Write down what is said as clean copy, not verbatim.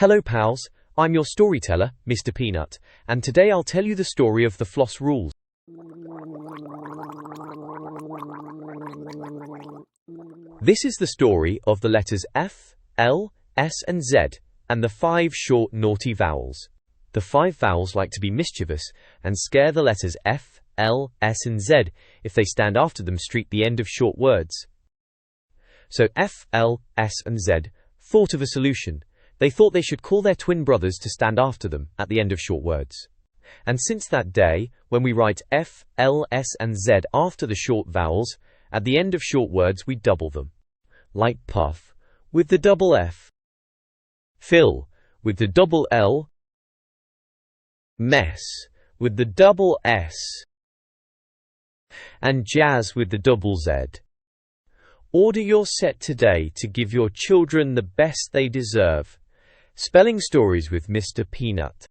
Hello pals, I'm your storyteller, Mr. Peanut, and today I'll tell you the story of the Floss rules. This is the story of the letters F, L, S and Z, and the 5 short naughty vowels. The 5 vowels like to be mischievous and scare the letters F, L, S and Z if they stand after them streak the end of short words. So F, L, S and Z thought of a solution. They thought they should call their twin brothers to stand after them at the end of short words. And since that day, when we write F, L, S and Z after the short vowels, at the end of short words we double them. Like puff, with the double F. Fill, with the double L. Mess, with the double S. And jazz with the double Z. Order your set today to give your children the best they deserve. Spelling Stories with Mr. Peanut.